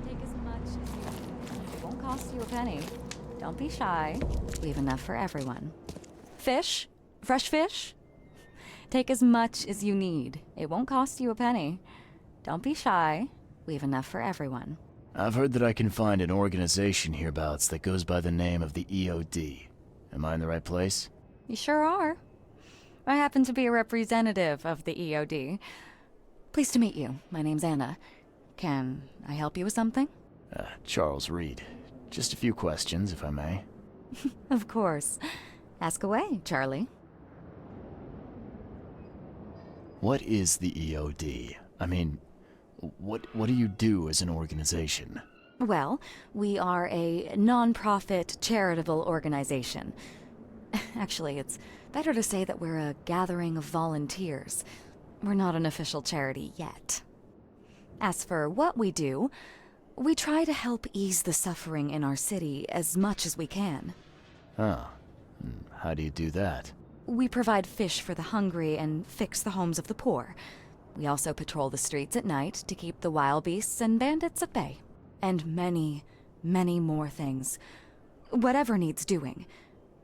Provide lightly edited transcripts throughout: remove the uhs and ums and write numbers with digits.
Take as much as you need. It won't cost you a penny. Don't be shy. We have enough for everyone. Fish? Fresh fish? Take as much as you need. It won't cost you a penny. Don't be shy. We have enough for everyone. I've heard that I can find an organization hereabouts that goes by the name of the EOD. Am I in the right place? You sure are. I happen to be a representative of the EOD. Pleased to meet you. My name's Anna. Can I help you with something? Charles Reed. Just a few questions, if I may. Of course. Ask away, Charlie. What is the EOD? I mean, what do you do as an organization? Well, we are a non-profit charitable organization. Actually, it's better to say that we're a gathering of volunteers. We're not an official charity yet. As for what we do, we try to help ease the suffering in our city as much as we can. Oh, how do you do that? We provide fish for the hungry and fix the homes of the poor. We also patrol the streets at night to keep the wild beasts and bandits at bay. And many, many more things. Whatever needs doing.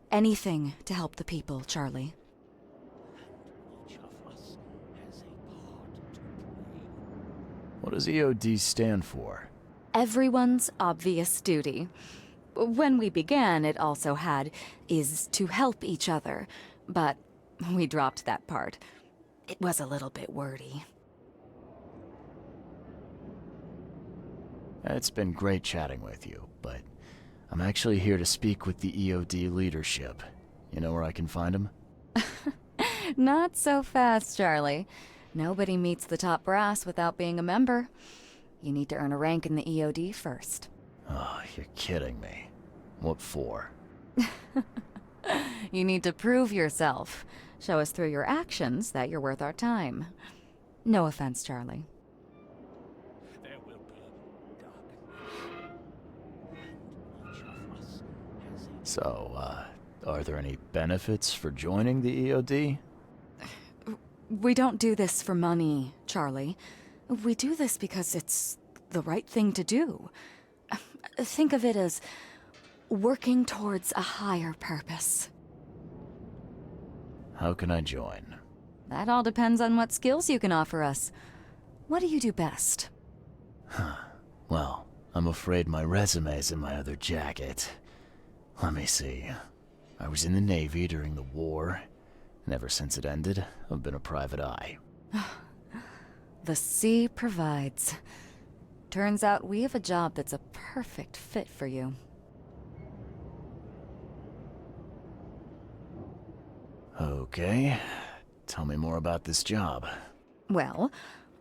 Anything to help the people, Charlie. Each of us has a part to play. What does EOD stand for? Everyone's obvious duty. When we began, it also had, is to help each other. But we dropped that part. It was a little bit wordy. It's been great chatting with you, but I'm actually here to speak with the EOD leadership. You know where I can find them? Not so fast, Charlie. Nobody meets the top brass without being a member. You need to earn a rank in the EOD first. Oh, you're kidding me. What for? You need to prove yourself. Show us through your actions that you're worth our time. No offense, Charlie. There will be darkness. And each of us has a So, are there any benefits for joining the EOD? We don't do this for money, Charlie. We do this because it's the right thing to do. Think of it as working towards a higher purpose. How can I join? That all depends on what skills you can offer us. What do you do best? Well, I'm afraid my resume's in my other jacket. Let me see. I was in the Navy during the war, and ever since it ended, I've been a private eye. The sea provides. Turns out we have a job that's a perfect fit for you. Okay. Tell me more about this job. Well,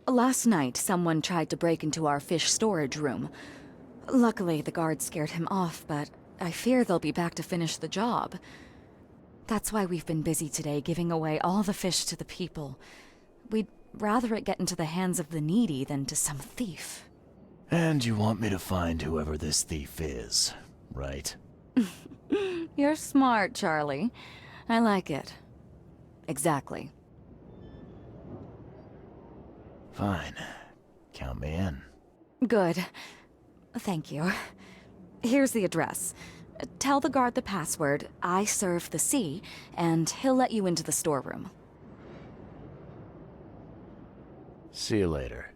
last night someone tried to break into our fish storage room. Luckily, the guards scared him off, but I fear they'll be back to finish the job. That's why we've been busy today giving away all the fish to the people. We'd rather it get into the hands of the needy than to some thief. And you want me to find whoever this thief is, right? You're smart, Charlie. I like it. Exactly. Fine. Count me in. Good. Thank you. Here's the address. Tell the guard the password, I serve the sea, and he'll let you into the storeroom. See you later.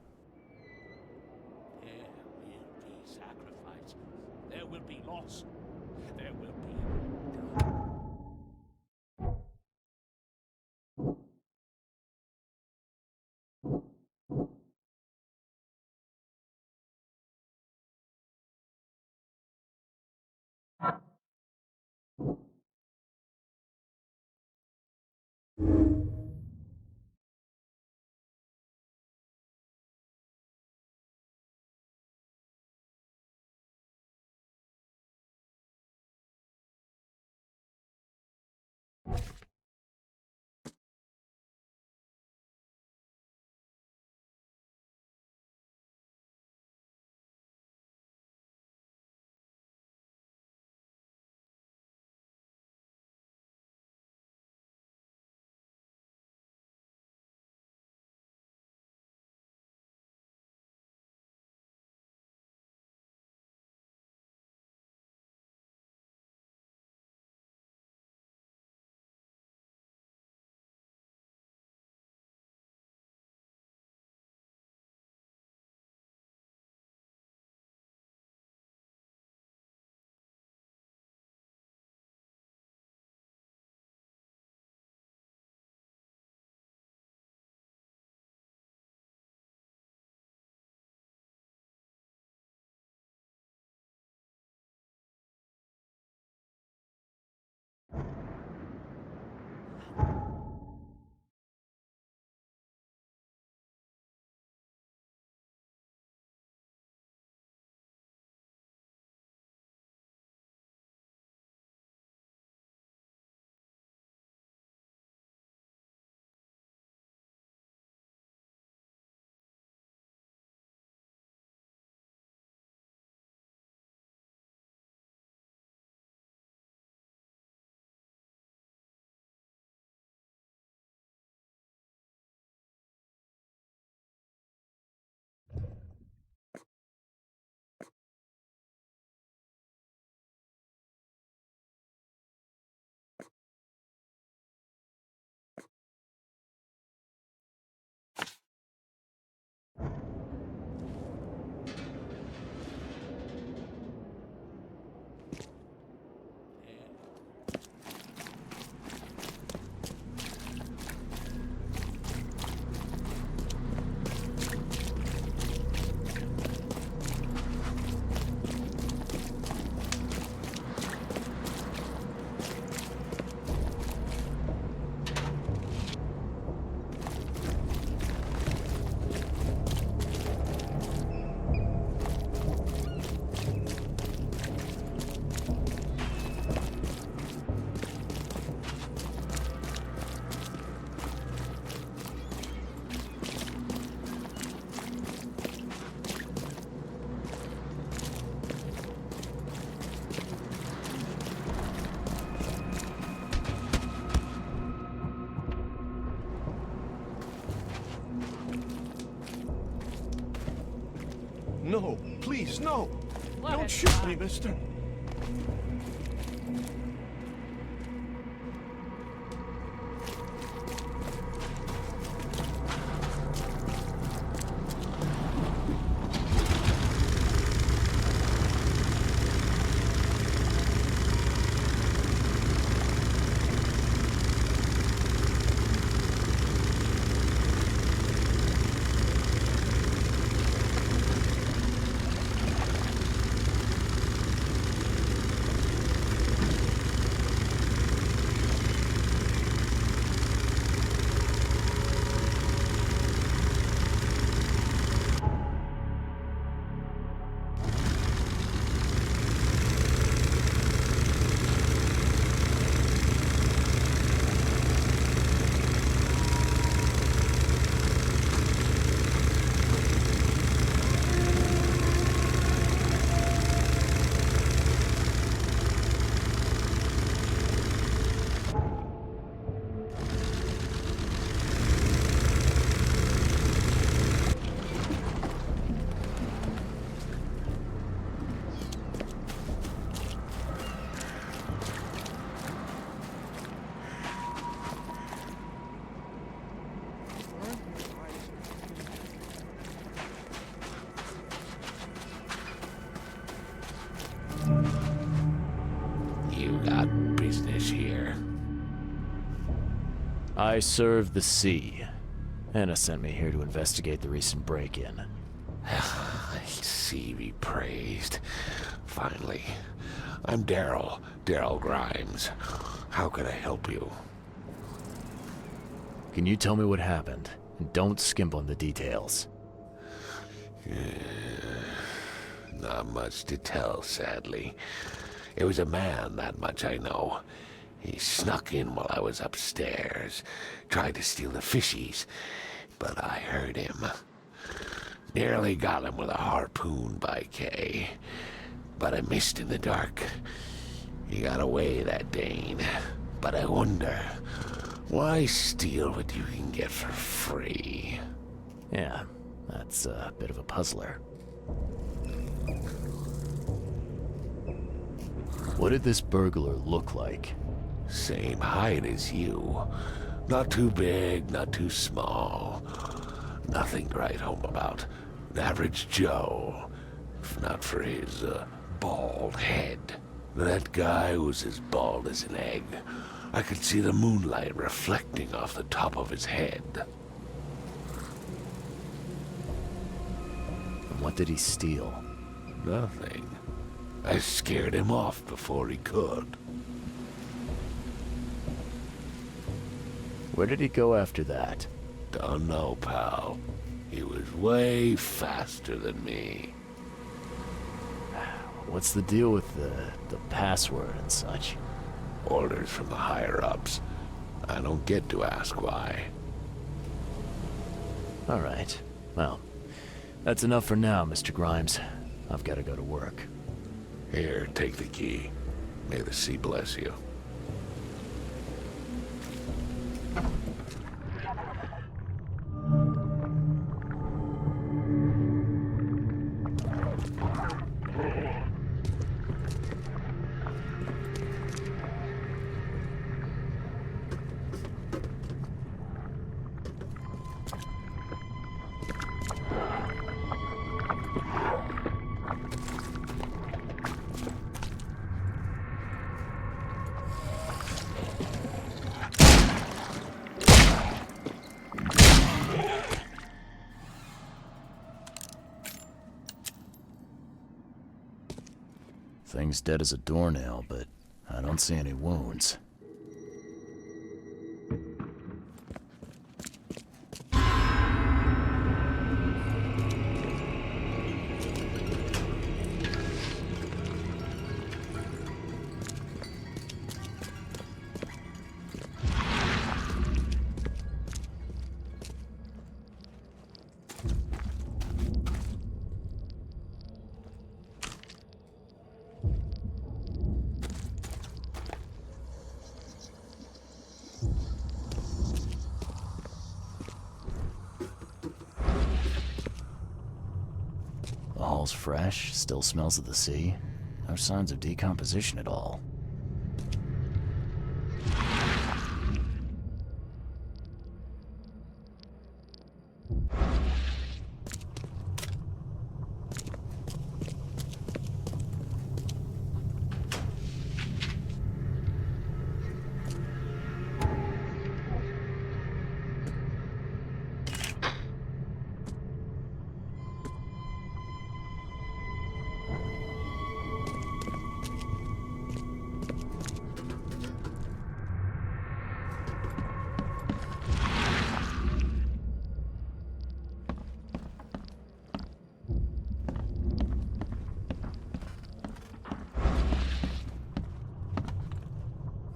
No, please, no! Let Don't it shoot die. me, mister! You got business here. I serve the sea. Anna sent me here to investigate the recent break-in. Sea be praised. Finally, I'm Daryl Grimes. How can I help you? Can you tell me what happened? And don't skimp on the details. Not much to tell, sadly. It was a man, that much I know. He snuck in while I was upstairs, tried to steal the fishies, but I heard him. Nearly got him with a harpoon by Kay, but I missed in the dark. He got away, that Dane. But I wonder, why steal what you can get for free? Yeah, that's a bit of a puzzler. What did this burglar look like? Same height as you. Not too big, not too small. Nothing to write home about. An average Joe. If not for his, bald head. That guy was as bald as an egg. I could see the moonlight reflecting off the top of his head. And what did he steal? Nothing. I scared him off before he could. Where did he go after that? Don't know, pal. He was way faster than me. What's the deal with the password and such? Orders from the higher-ups. I don't get to ask why. All right. Well, that's enough for now, Mr. Grimes. I've got to go to work. Here, take the key. May the sea bless you. Thing's dead as a doornail, but I don't see any wounds. The hall's fresh, still smells of the sea. No signs of decomposition at all.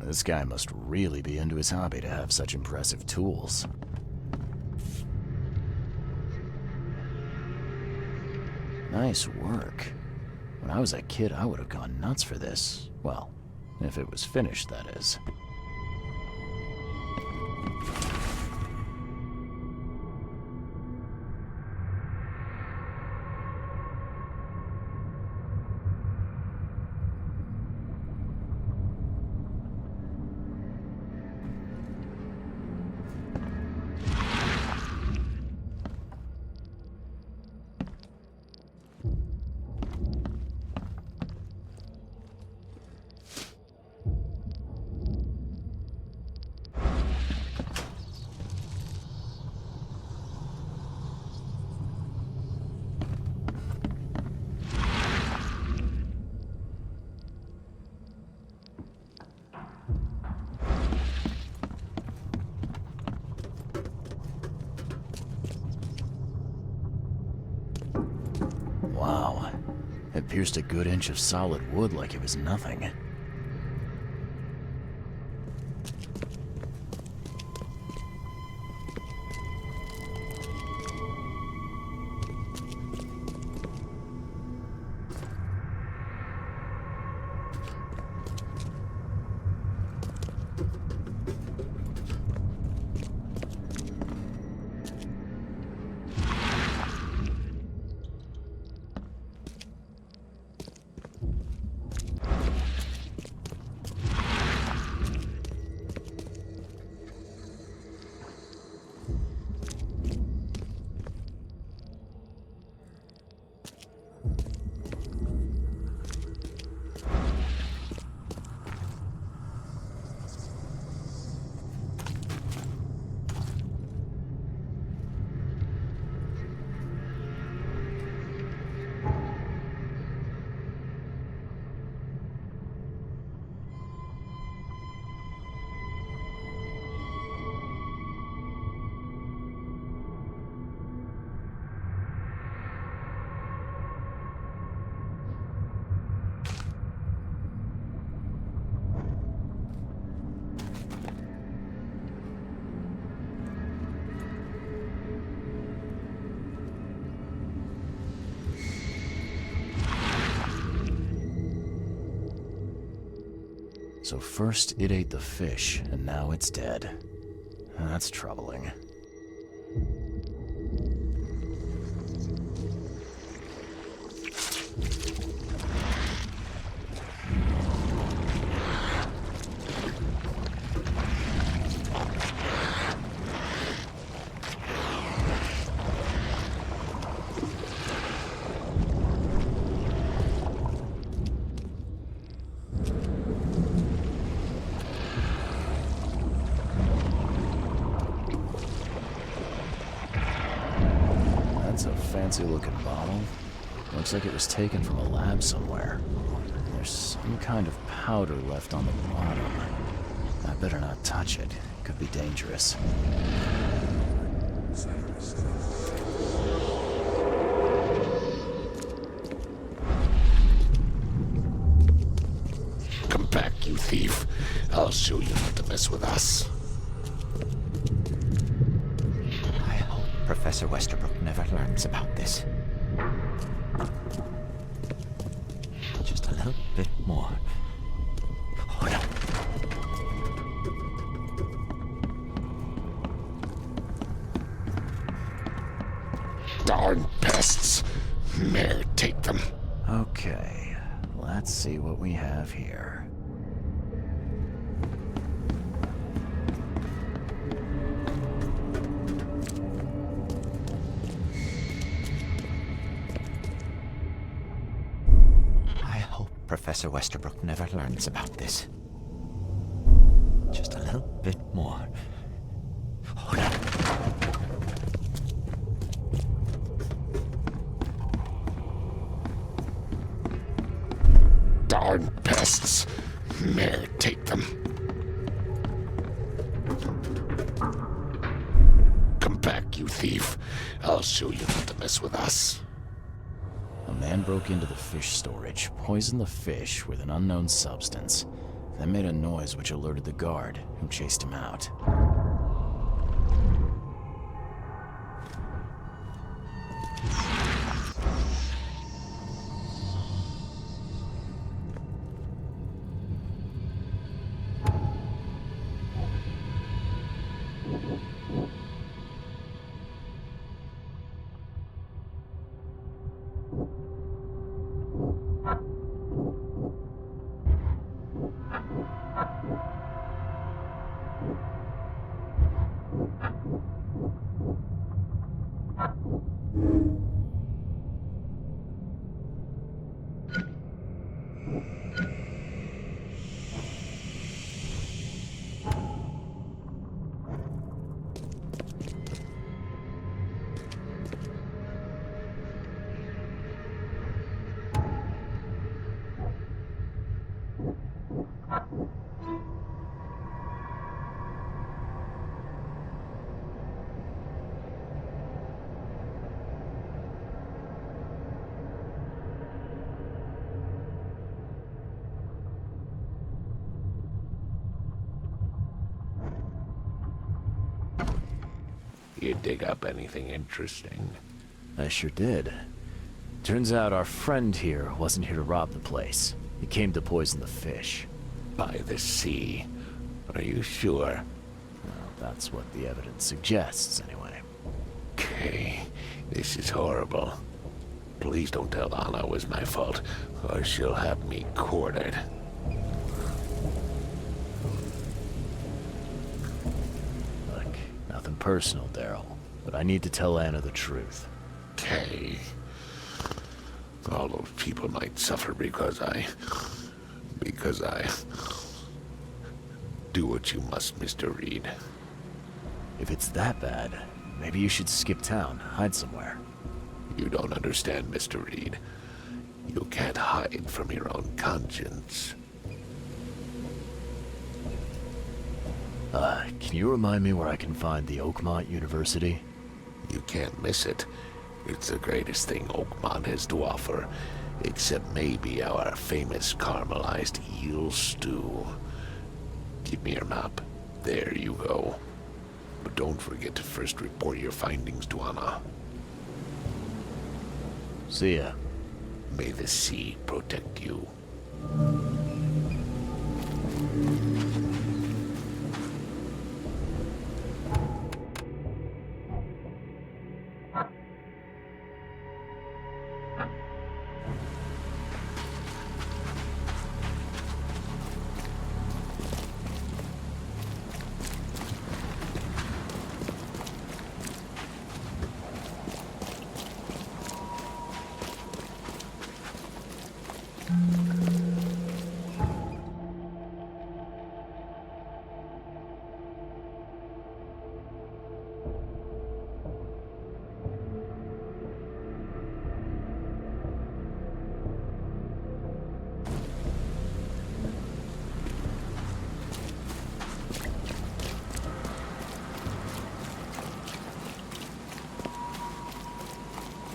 This guy must really be into his hobby to have such impressive tools. Nice work. When I was a kid, I would have gone nuts for this. Well, if it was finished, that is. pierced a good inch of solid wood like it was nothing. So first it ate the fish, and now it's dead. That's troubling. That's a fancy-looking bottle. Looks like it was taken from a lab somewhere. There's some kind of powder left on the bottom. I better not touch it. Could be dangerous. Come back, you thief. I'll show you not to mess with us. I hope Professor Westerbrook never learns about this. Just a little bit more. Oh, no. Darn pests. Mayor, take them. Okay, let's see what we have here. I hope Professor Westerbrook never learns about this. Just a little bit more. Oh, no. Darn pests. Mayor, take them. Come back, you thief. I'll show you not to mess with us. A man broke into the fish storage, poisoned the fish with an unknown substance, then made a noise which alerted the guard, who chased him out. You dig up anything interesting? I sure did. Turns out our friend here wasn't here to rob the place. He came to poison the fish. By the sea. Are you sure? Well, that's what the evidence suggests, anyway. Okay, this is horrible. Please don't tell Anna it was my fault, or she'll have me quartered. Look, nothing personal, Daryl, but I need to tell Anna the truth. Okay. All those people might suffer because I do what you must, Mr. Reed. If it's that bad, maybe you should skip town, hide somewhere. You don't understand, Mr. Reed. You can't hide from your own conscience. Can you remind me where I can find the Oakmont University? You can't miss it. It's the greatest thing Oakmont has to offer, except maybe our famous caramelized eel stew. Give me your map. There you go. But don't forget to first report your findings to Anna. See ya. May the sea protect you.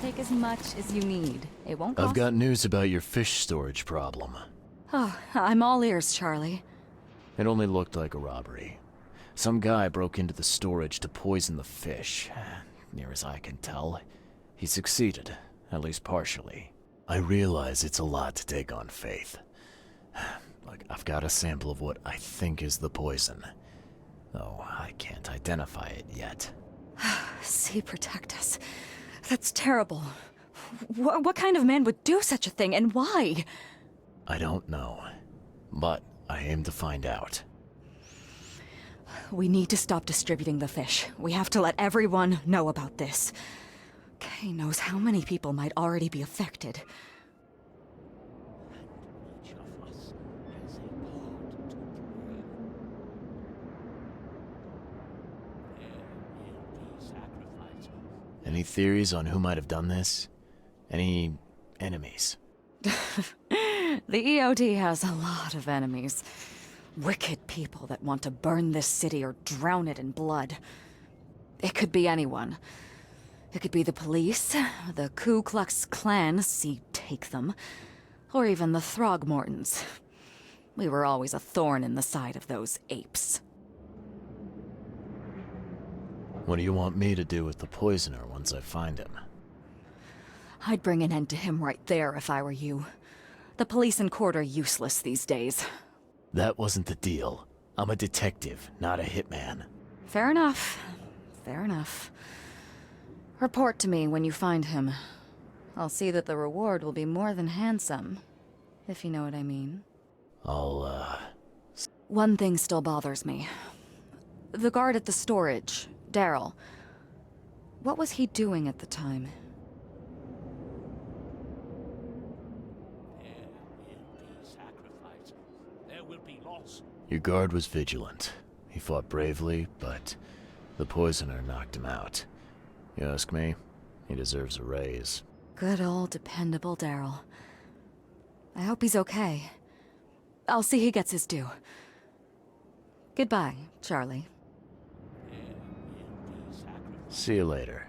Take as much as you need. It won't cost... I've got news about your fish storage problem. Oh, I'm all ears, Charlie. It only looked like a robbery. Some guy broke into the storage to poison the fish. Near as I can tell, he succeeded, at least partially. I realize it's a lot to take on faith. Look, I've got a sample of what I think is the poison, though I can't identify it yet. Sea protect us. That's terrible. What kind of man would do such a thing, and why? I don't know, but I aim to find out. We need to stop distributing the fish. We have to let everyone know about this. Kay knows how many people might already be affected. Each of us has a part to play. There will be sacrifices. Any theories on who might have done this? Any enemies? The EOD has a lot of enemies. Wicked people that want to burn this city or drown it in blood. It could be anyone. It could be the police, the Ku Klux Klan, see take them, or even the Throgmortons. We were always a thorn in the side of those apes. What do you want me to do with the poisoner once I find him? I'd bring an end to him right there if I were you. The police and court are useless these days. That wasn't the deal. I'm a detective, not a hitman. Fair enough. Fair enough. Report to me when you find him. I'll see that the reward will be more than handsome, if you know what I mean. One thing still bothers me. The guard at the storage, Daryl. What was he doing at the time? There will be sacrifice. There will be loss. Your guard was vigilant. He fought bravely, but the poisoner knocked him out. You ask me, he deserves a raise. Good old dependable Daryl. I hope he's okay. I'll see he gets his due. Goodbye, Charlie. There will be sacrifice. See you later.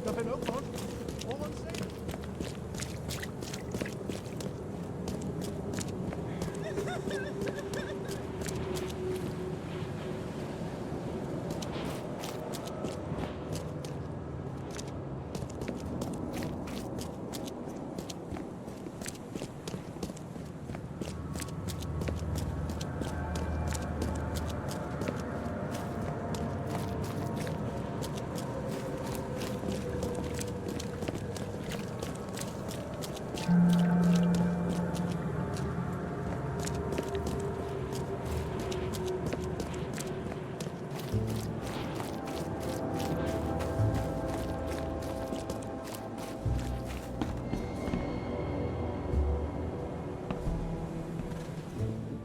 nothing Oakmont. All unsafe.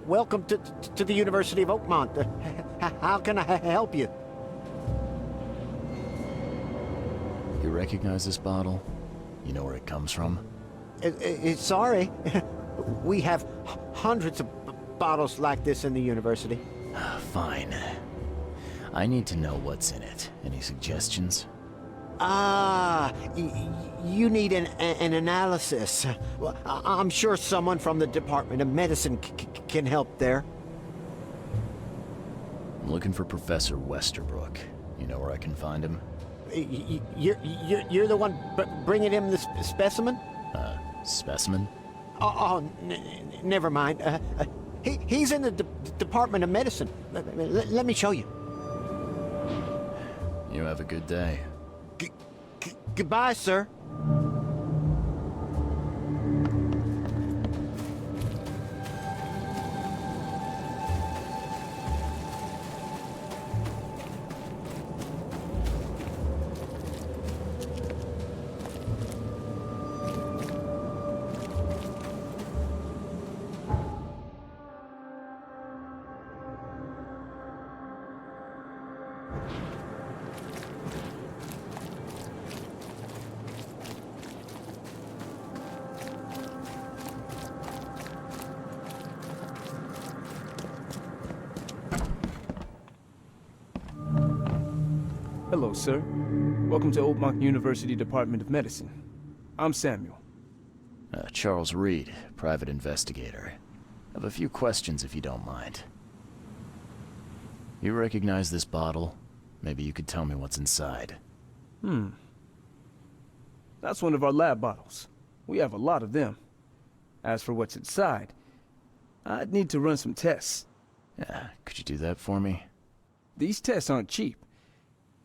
Welcome to the University of Oakmont. How can I help you? You recognize this bottle? You know where it comes from? Sorry. We have hundreds of bottles like this in the university. Fine. I need to know what's in it. Any suggestions? You need an analysis. Well, I'm sure someone from the Department of Medicine can help there. I'm looking for Professor Westerbrook. You know where I can find him? You're the one bringing him the specimen? Specimen? Never mind. He's in the Department of Medicine. Let me show you. You have a good day. Goodbye, sir. Hello, sir. Welcome to Oakmont University Department of Medicine. I'm Samuel. Charles Reed, private investigator. I have a few questions if you don't mind. You recognize this bottle? Maybe you could tell me what's inside. That's one of our lab bottles. We have a lot of them. As for what's inside, I'd need to run some tests. Yeah, could you do that for me? These tests aren't cheap.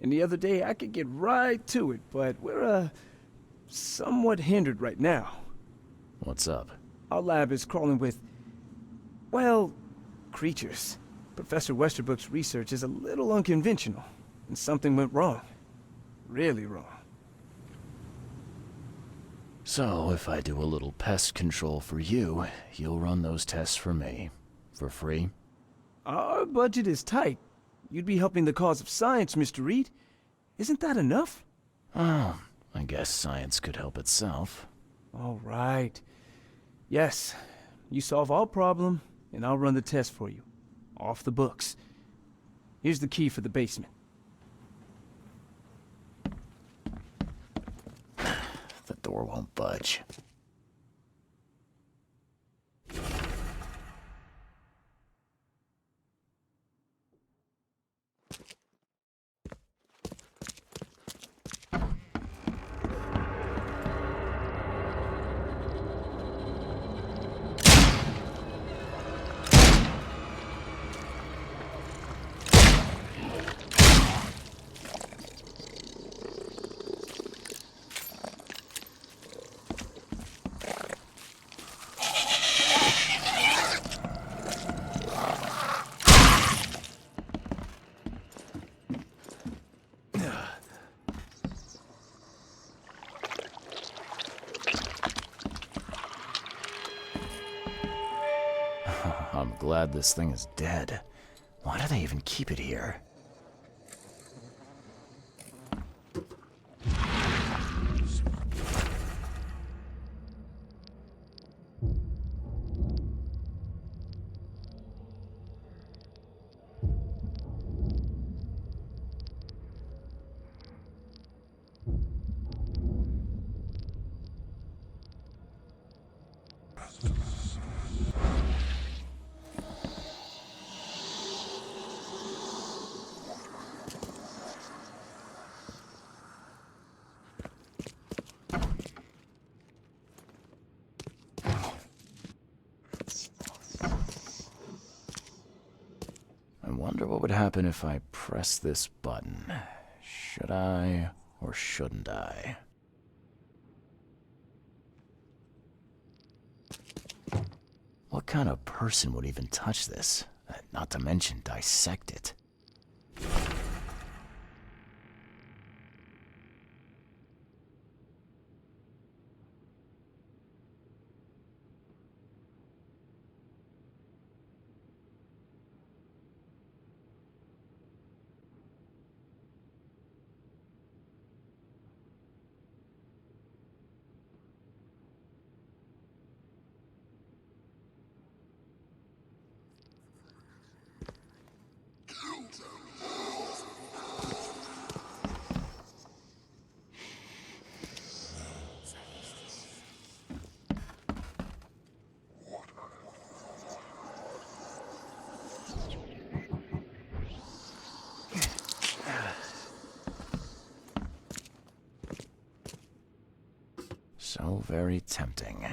And the other day I could get right to it, but we're, somewhat hindered right now. What's up? Our lab is crawling with, well, creatures. Professor Westerbrook's research is a little unconventional, and something went wrong. Really wrong. So, if I do a little pest control for you, you'll run those tests for me. For free? Our budget is tight. You'd be helping the cause of science, Mr. Reed. Isn't that enough? Oh, I guess science could help itself. All right. Yes, you solve our problem, and I'll run the test for you. Off the books. Here's the key for the basement. The door won't budge. I'm glad this thing is dead. Why do they even keep it here? wonder what would happen if I press this button. Should I or shouldn't I? What kind of person would even touch this? Not to mention dissect it. So very tempting.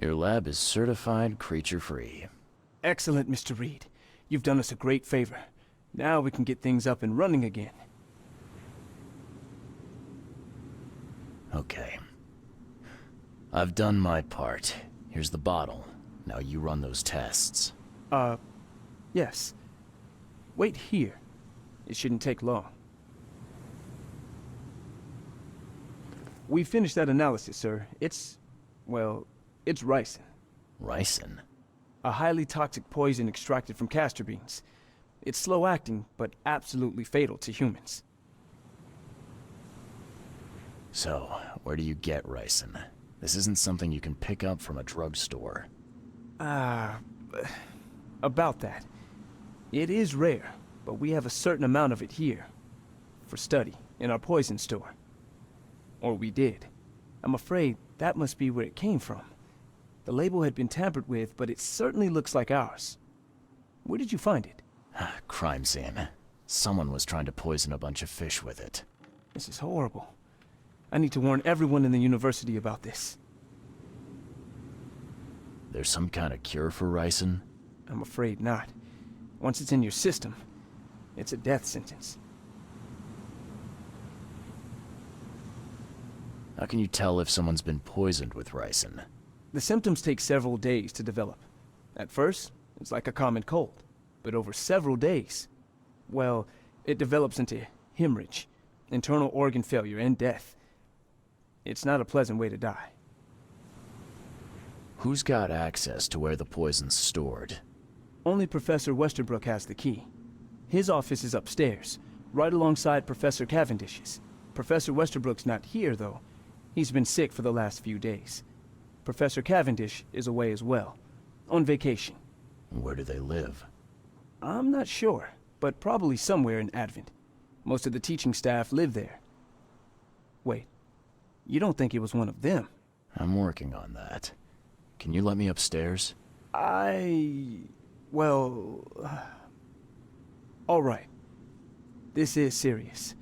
Your lab is certified creature-free. Excellent, Mr. Reed. You've done us a great favor. Now we can get things up and running again. Okay. I've done my part. Here's the bottle. Now you run those tests. Yes. Wait here. It shouldn't take long. We finished that analysis, sir. It's ricin. Ricin? A highly toxic poison extracted from castor beans. It's slow-acting, but absolutely fatal to humans. So, where do you get ricin? This isn't something you can pick up from a drugstore. About that. It is rare, but we have a certain amount of it here. For study, in our poison store. Or we did. I'm afraid that must be where it came from. The label had been tampered with, but it certainly looks like ours. Where did you find it? Crime scene. Someone was trying to poison a bunch of fish with it. This is horrible. I need to warn everyone in the university about this. There's some kind of cure for ricin? I'm afraid not. Once it's in your system, it's a death sentence. How can you tell if someone's been poisoned with ricin? The symptoms take several days to develop. At first, it's like a common cold. But over several days, well, it develops into hemorrhage, internal organ failure, and death. It's not a pleasant way to die. Who's got access to where the poison's stored? Only Professor Westerbrook has the key. His office is upstairs, right alongside Professor Cavendish's. Professor Westerbrook's not here, though. He's been sick for the last few days. Professor Cavendish is away as well, on vacation. Where do they live? I'm not sure, but probably somewhere in Advent. Most of the teaching staff live there. Wait, you don't think it was one of them? I'm working on that. Can you let me upstairs? Well... all right. This is serious.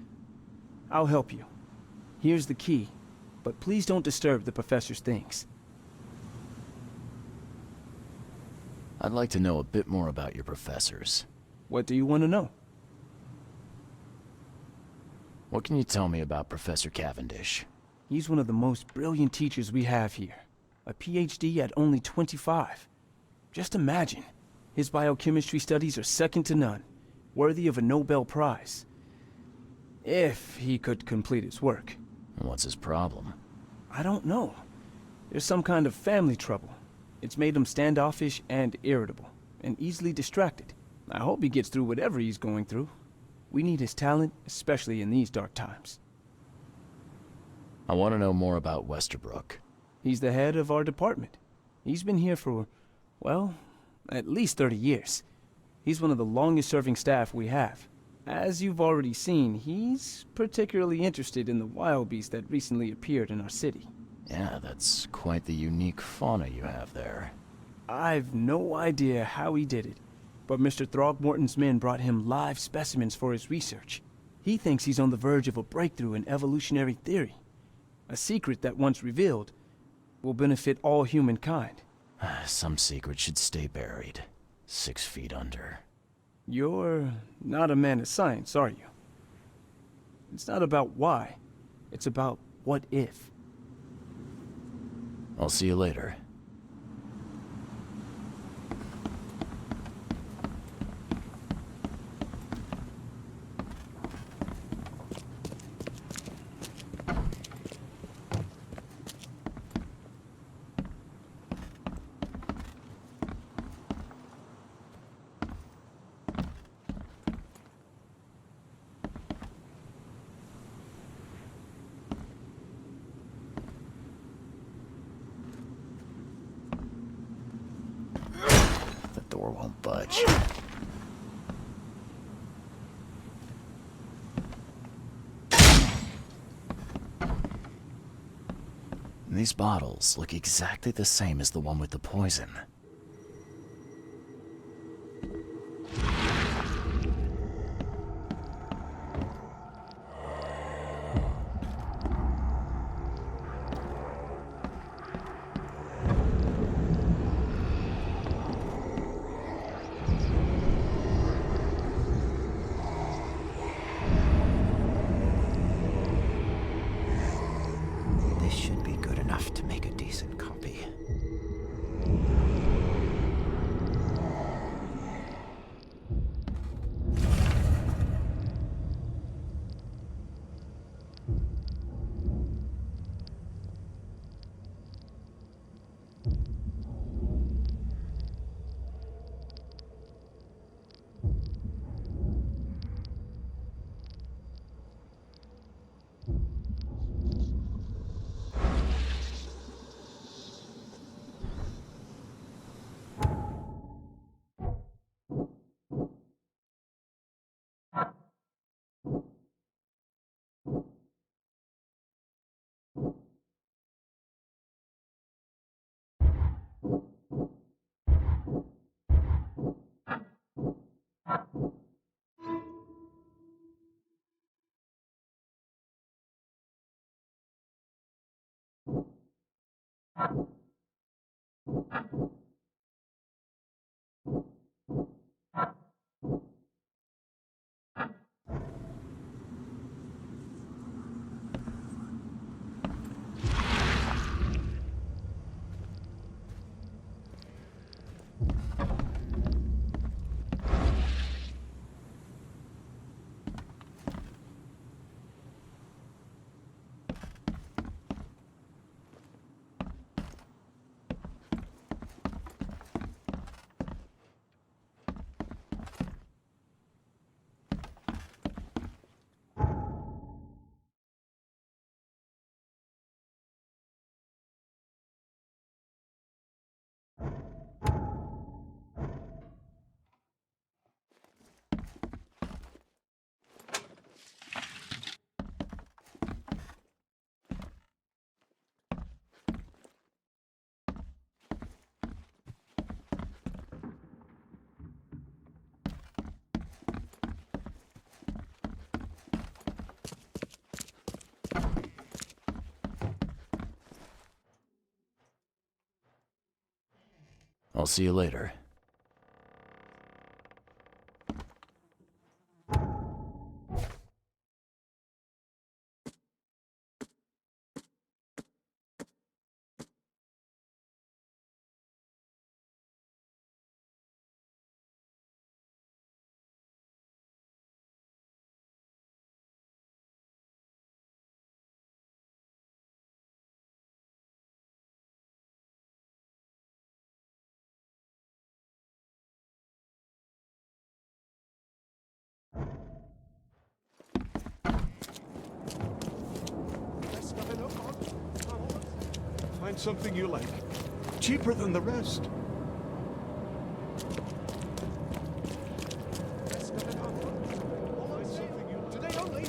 I'll help you. Here's the key, but please don't disturb the professor's things. I'd like to know a bit more about your professors. What do you want to know? What can you tell me about Professor Cavendish? He's one of the most brilliant teachers we have here. A PhD at only 25. Just imagine. His biochemistry studies are second to none. Worthy of a Nobel Prize. If he could complete his work. What's his problem? I don't know. There's some kind of family trouble. It's made him standoffish and irritable, and easily distracted. I hope he gets through whatever he's going through. We need his talent, especially in these dark times. I want to know more about Westerbrook. He's the head of our department. He's been here for, well, at least 30 years. He's one of the longest-serving staff we have. As you've already seen, he's particularly interested in the wild beast that recently appeared in our city. Yeah, that's quite the unique fauna you have there. I've no idea how he did it, but Mr. Throgmorton's men brought him live specimens for his research. He thinks he's on the verge of a breakthrough in evolutionary theory. A secret that, once revealed, will benefit all humankind. Some secret should stay buried, 6 feet under. You're not a man of science, are you? It's not about why. It's about what if. I'll see you later. Door won't budge. These bottles look exactly the same as the one with the poison. I'll see you later. Find something you like. Cheaper than the rest. Today only.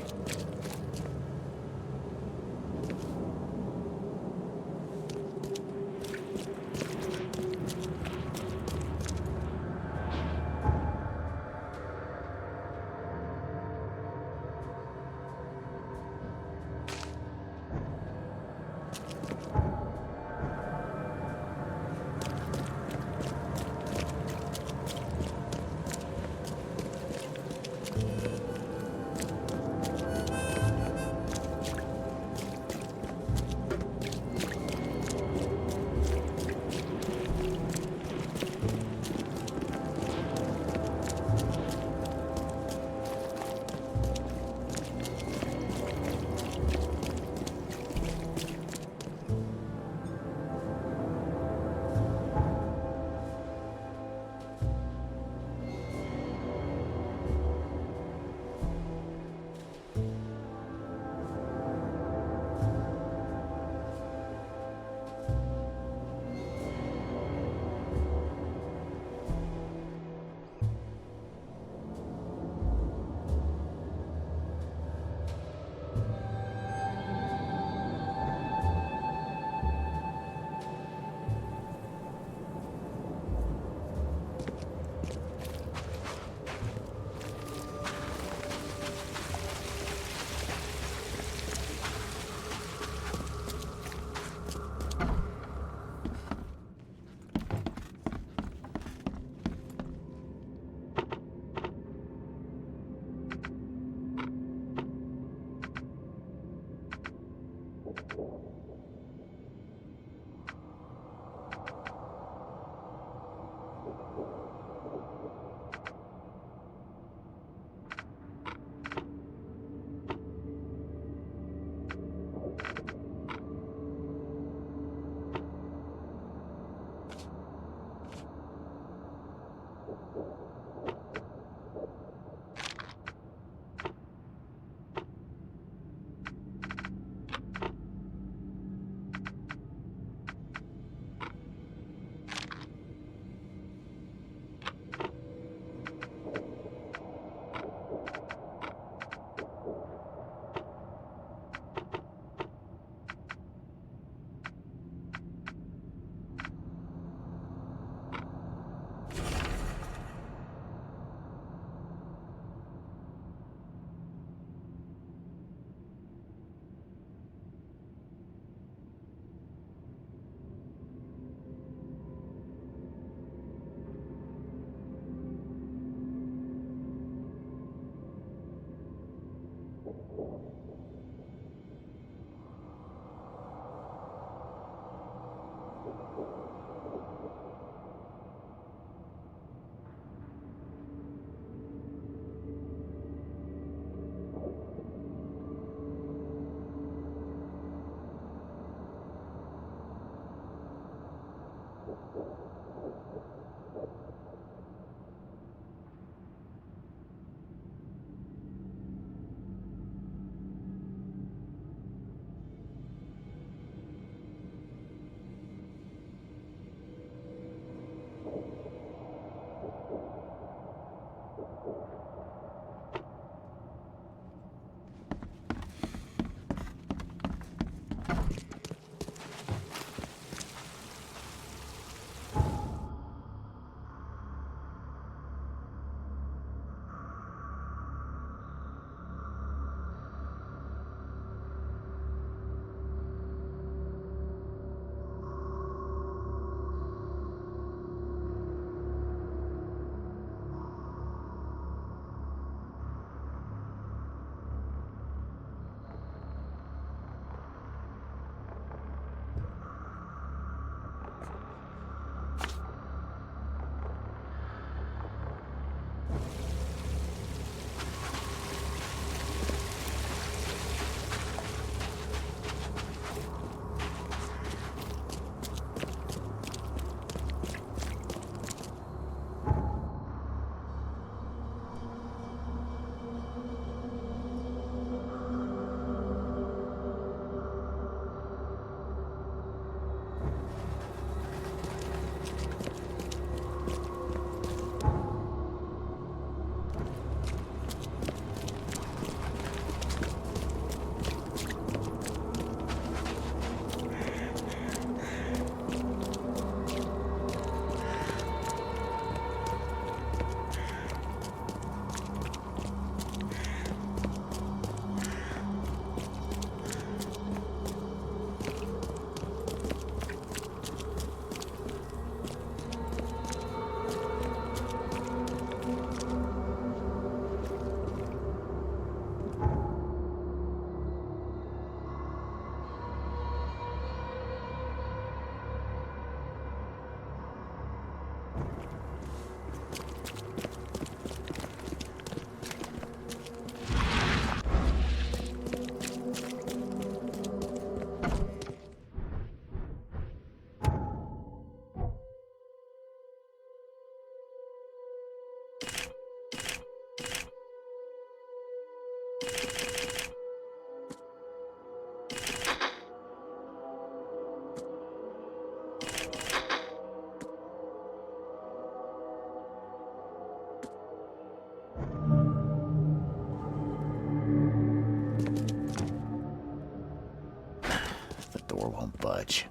The door won't budge.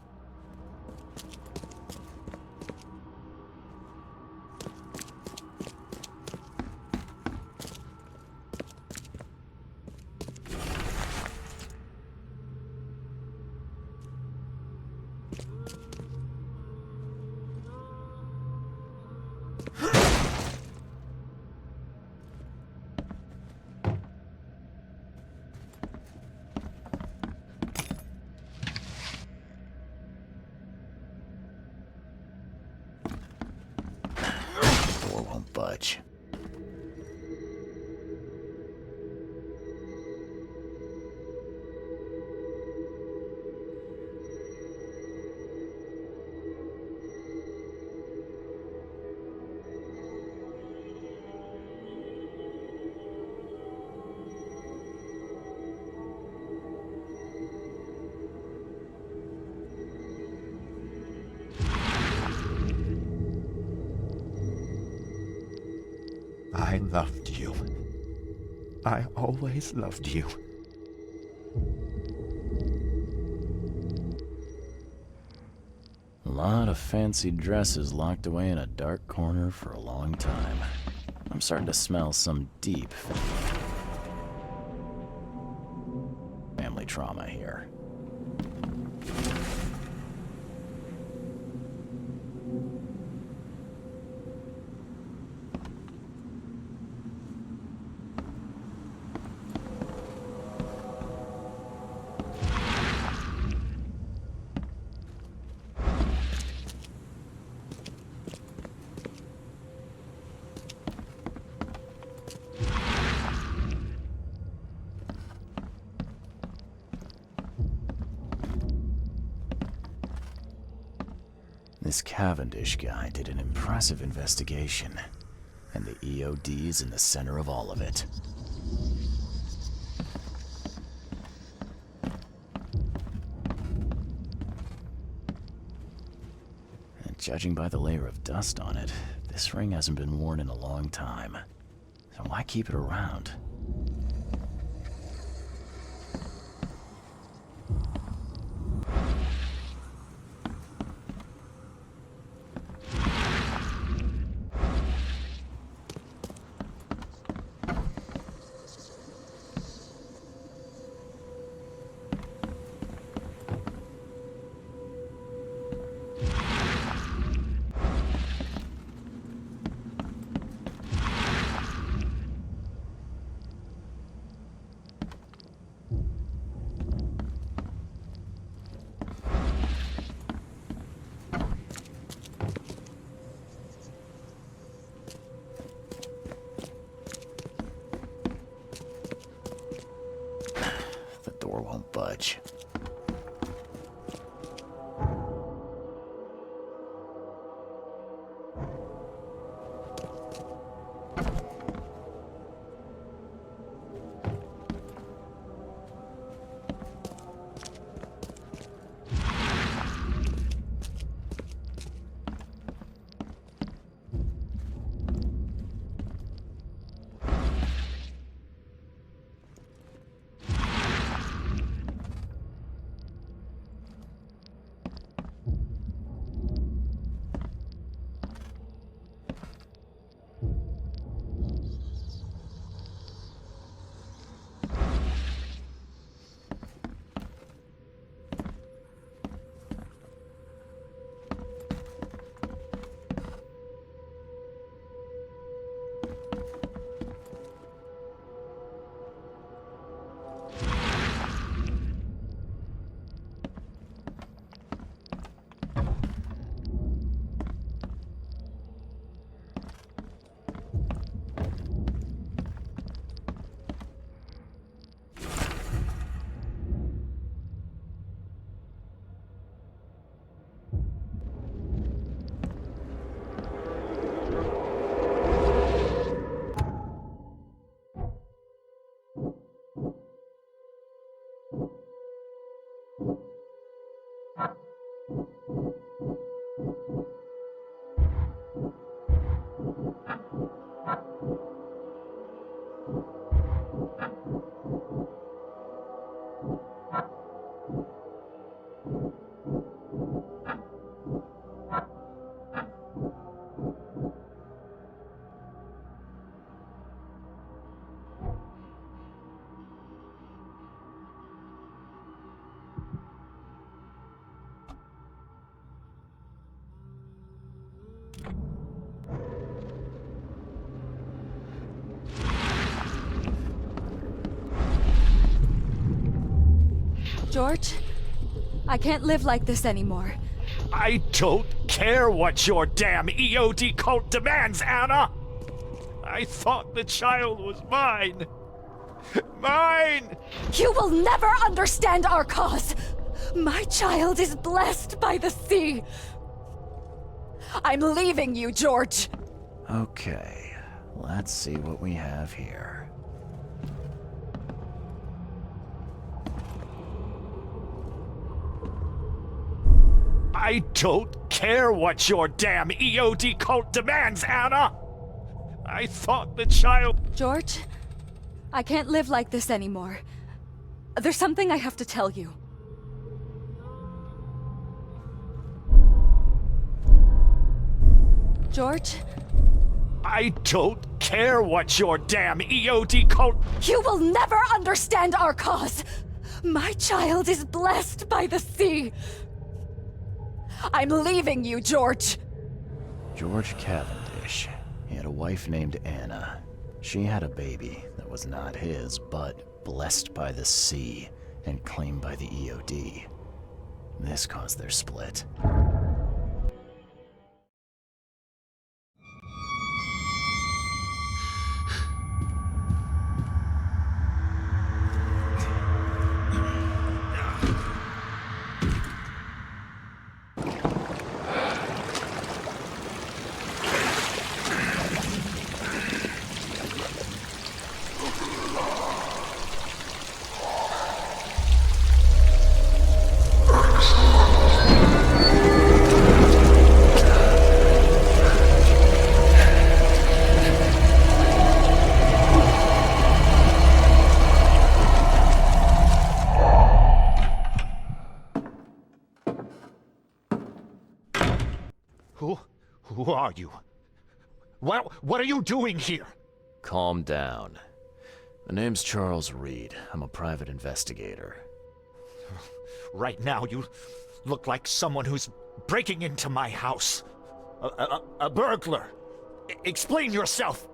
Door won't budge. I loved you. I always loved you. A lot of fancy dresses locked away in a dark corner for a long time. I'm starting to smell some deep family trauma here. This Cavendish guy did an impressive investigation, and the EOD is in the center of all of it. And judging by the layer of dust on it, this ring hasn't been worn in a long time. So why keep it around? The door won't budge. George, I can't live like this anymore. I don't care what your damn EOD cult demands, Anna! I thought the child was mine. Mine! You will never understand our cause! My child is blessed by the sea! I'm leaving you, George! Okay, let's see what we have here. I don't care what your damn EOD cult demands, Anna! I thought the child... George, I can't live like this anymore. There's something I have to tell you. George? I don't care what your damn EOD cult... You will never understand our cause! My child is blessed by the sea! I'm leaving you, George! George Cavendish. He had a wife named Anna. She had a baby that was not his, but blessed by the sea and claimed by the EOD. This caused their split. Who are you? What are you doing here? Calm down. My name's Charles Reed. I'm a private investigator. Right now, you look like someone who's breaking into my house. A burglar. Explain yourself.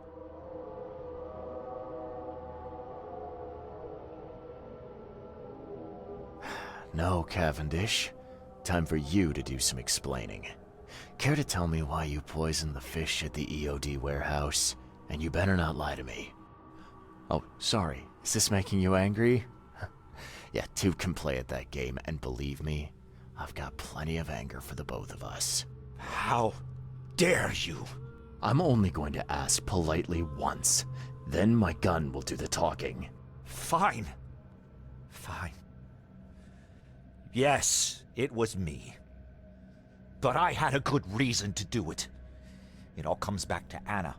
No, Cavendish. Time for you to do some explaining. Care to tell me why you poisoned the fish at the EOD warehouse? And you better not lie to me. Oh, sorry. Is this making you angry? Yeah, two can play at that game, and believe me, I've got plenty of anger for the both of us. How dare you? I'm only going to ask politely once. Then my gun will do the talking. Fine. Fine. Yes, it was me. But I had a good reason to do it. It all comes back to Anna.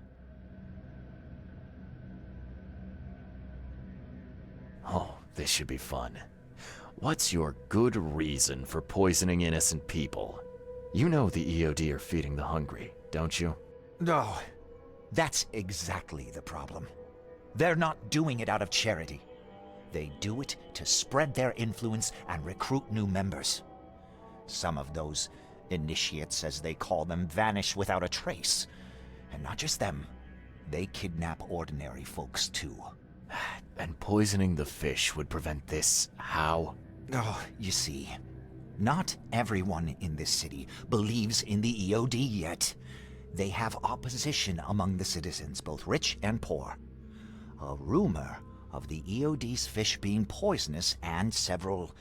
Oh, this should be fun. What's your good reason for poisoning innocent people? You know the EOD are feeding the hungry, don't you? No, that's exactly the problem. They're not doing it out of charity. They do it to spread their influence and recruit new members. Some of those initiates, as they call them, vanish without a trace. And not just them. They kidnap ordinary folks, too. And poisoning the fish would prevent this. How? Oh, you see, not everyone in this city believes in the EOD yet. They have opposition among the citizens, both rich and poor. A rumor of the EOD's fish being poisonous and several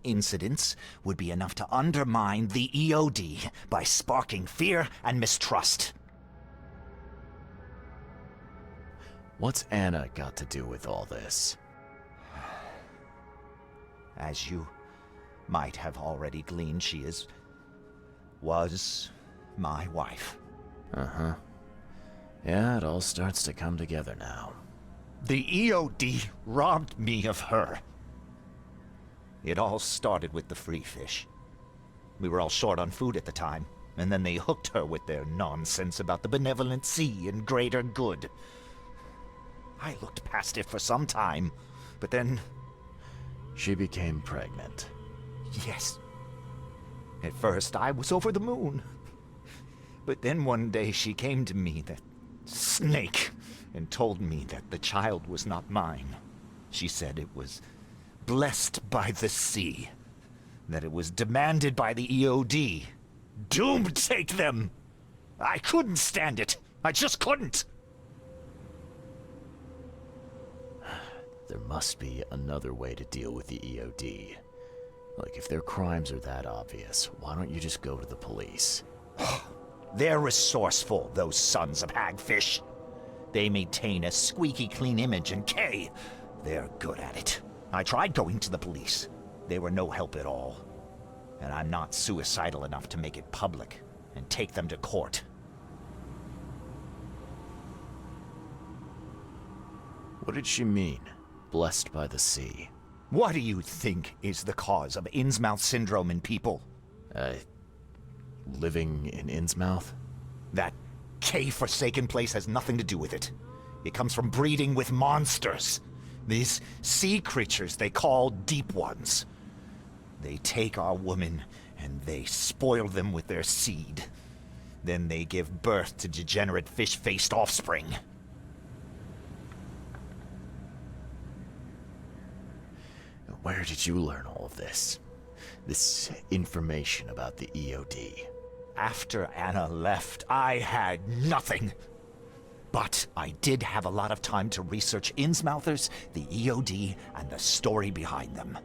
incidents would be enough to undermine the EOD by sparking fear and mistrust. What's Anna got to do with all this? As you might have already gleaned, she was my wife. Uh-huh. Yeah, it all starts to come together now. The EOD robbed me of her. It all started with the free fish. We were all short on food at the time, and then they hooked her with their nonsense about the benevolent sea and greater good. I looked past it for some time, but then... She became pregnant. Yes. At first, I was over the moon. But then one day she came to me, that snake, and told me that the child was not mine. She said it was blessed by the sea, that it was demanded by the EOD. Doom take them! I couldn't stand it. I just couldn't. There must be another way to deal with the EOD. Like, if their crimes are that obvious, why don't you just go to the police? They're resourceful, those sons of hagfish. They maintain a squeaky clean image, and they're good at it. I tried going to the police. They were no help at all. And I'm not suicidal enough to make it public and take them to court. What did she mean? Blessed by the sea. What do you think is the cause of Innsmouth syndrome in people? Living in Innsmouth? That K-forsaken place has nothing to do with it. It comes from breeding with monsters. These sea creatures they call Deep Ones. They take our women and they spoil them with their seed. Then they give birth to degenerate fish-faced offspring. Where did you learn all of this? This information about the EOD? After Anna left, I had nothing. But I did have a lot of time to research Innsmouthers, the EOD, and the story behind them.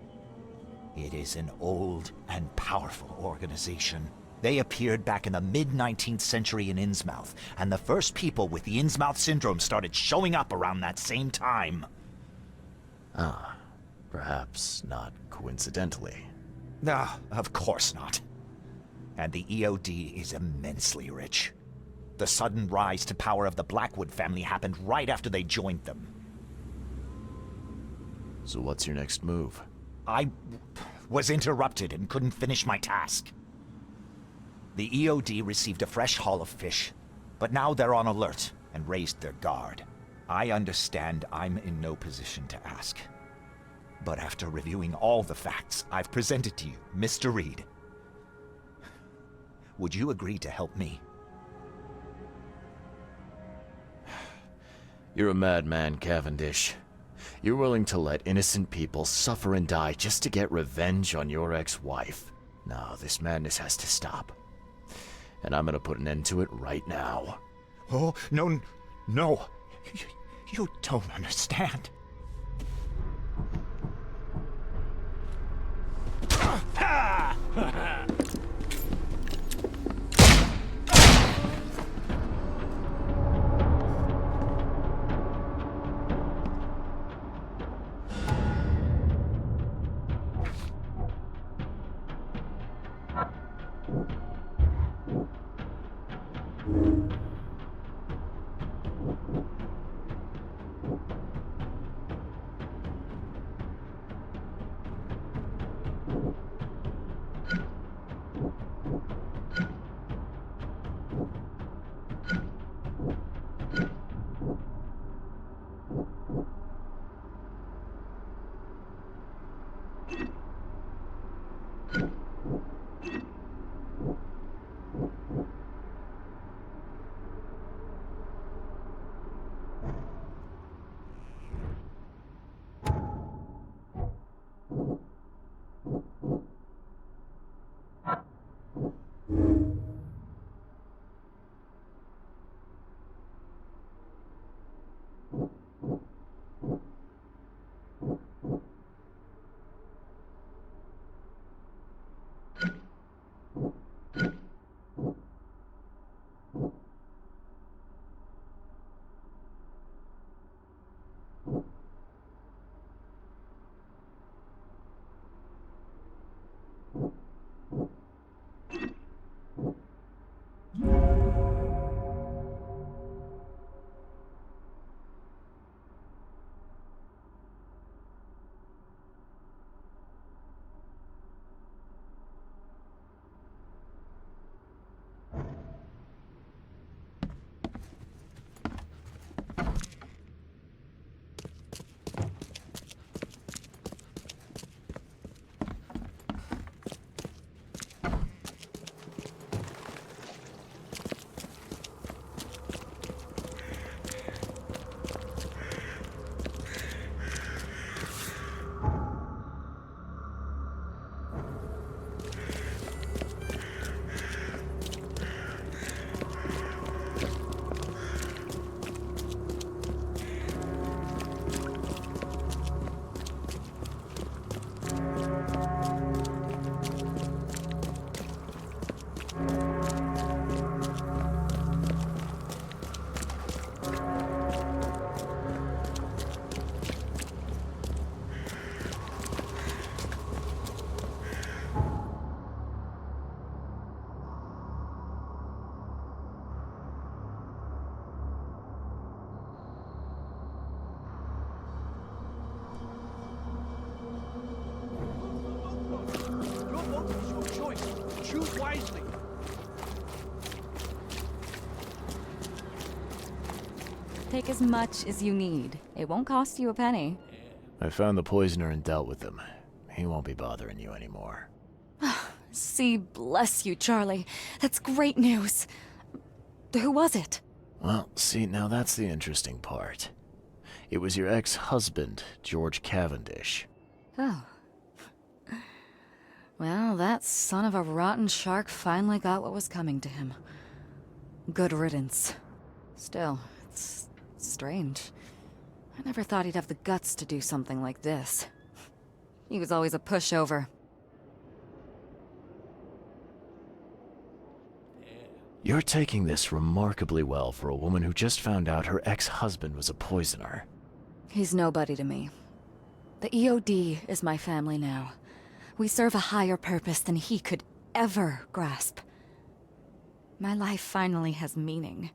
It is an old and powerful organization. They appeared back in the mid-19th century in Innsmouth, and the first people with the Innsmouth syndrome started showing up around that same time. Ah, perhaps not coincidentally. No, of course not. And the EOD is immensely rich. The sudden rise to power of the Blackwood family happened right after they joined them. So what's your next move? I was interrupted and couldn't finish my task. The EOD received a fresh haul of fish, but now they're on alert and raised their guard. I understand I'm in no position to ask. But after reviewing all the facts I've presented to you, Mr. Reed, would you agree to help me? You're a madman, Cavendish. You're willing to let innocent people suffer and die just to get revenge on your ex-wife. No, this madness has to stop. And I'm gonna put an end to it right now. Oh, no, no. You don't understand. Choose wisely. Take as much as you need. It won't cost you a penny. I found the poisoner and dealt with him. He won't be bothering you anymore. See, bless you, Charlie. That's great news. Who was it? Well, see, now that's the interesting part. It was your ex-husband, George Cavendish. Oh. Well, that son of a rotten shark finally got what was coming to him. Good riddance. Still, it's strange. I never thought he'd have the guts to do something like this. He was always a pushover. You're taking this remarkably well for a woman who just found out her ex-husband was a poisoner. He's nobody to me. The EOD is my family now. We serve a higher purpose than he could ever grasp. My life finally has meaning.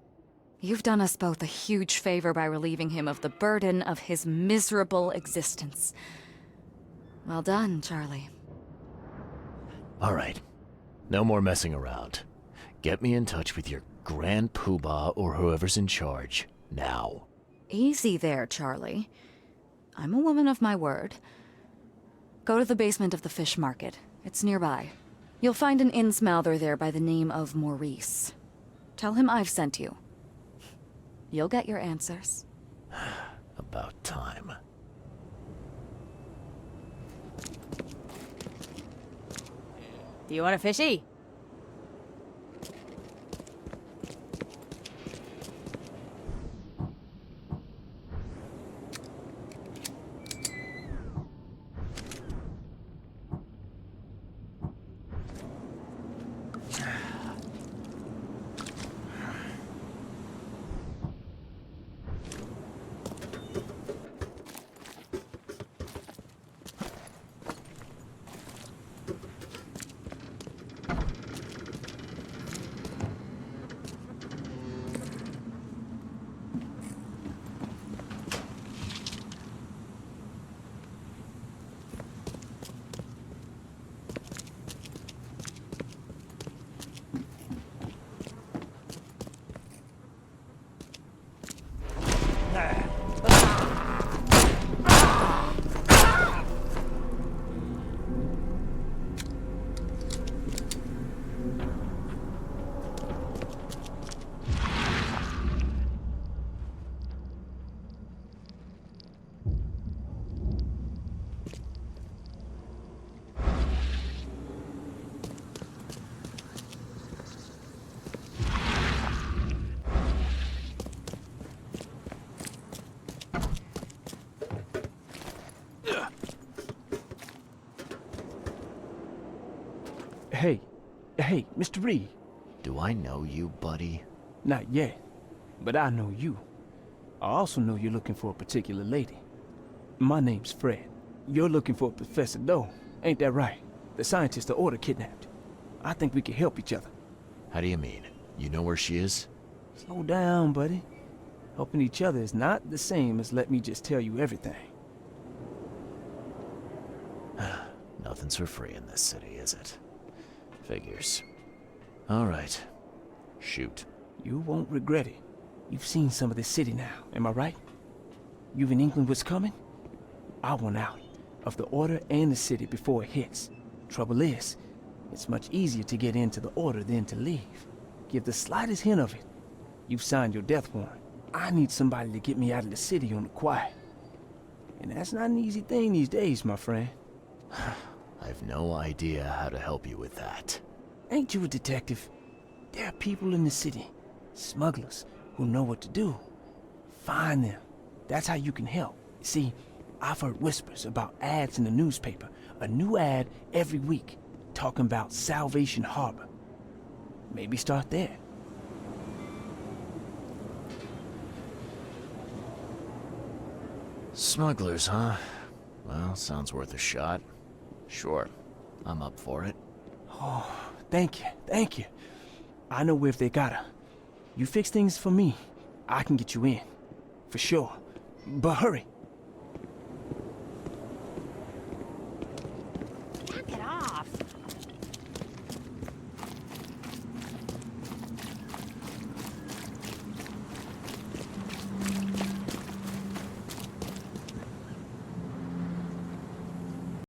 You've done us both a huge favor by relieving him of the burden of his miserable existence. Well done, Charlie. All right. No more messing around. Get me in touch with your Grand Poobah or whoever's in charge. Now. Easy there, Charlie. I'm a woman of my word. Go to the basement of the fish market. It's nearby. You'll find an innsmouther there by the name of Maurice. Tell him I've sent you. You'll get your answers. About time. Do you want a fishy? Hey, Mr. Reed. Do I know you, buddy? Not yet, but I know you. I also know you're looking for a particular lady. My name's Fred. You're looking for Professor Doe, ain't that right? The scientist the Order kidnapped. I think we can help each other. How do you mean? You know where she is? Slow down, buddy. Helping each other is not the same as let me just tell you everything. Nothing's for free in this city, is it? Figures. All right. Shoot. You won't regret it. You've seen some of this city now, am I right? You've an inkling what's coming? I want out of the Order and the city before it hits. Trouble is, it's much easier to get into the Order than to leave. Give the slightest hint of it, you've signed your death warrant. I need somebody to get me out of the city on the quiet. And that's not an easy thing these days, my friend. I've no idea how to help you with that. Ain't you a detective? There are people in the city, smugglers, who know what to do. Find them. That's how you can help. See, I've heard whispers about ads in the newspaper. A new ad every week, talking about Salvation Harbor. Maybe start there. Smugglers, huh? Well, sounds worth a shot. Sure, I'm up for it. Oh, thank you. I know where if they got her. You fix things for me, I can get you in. For sure. But hurry.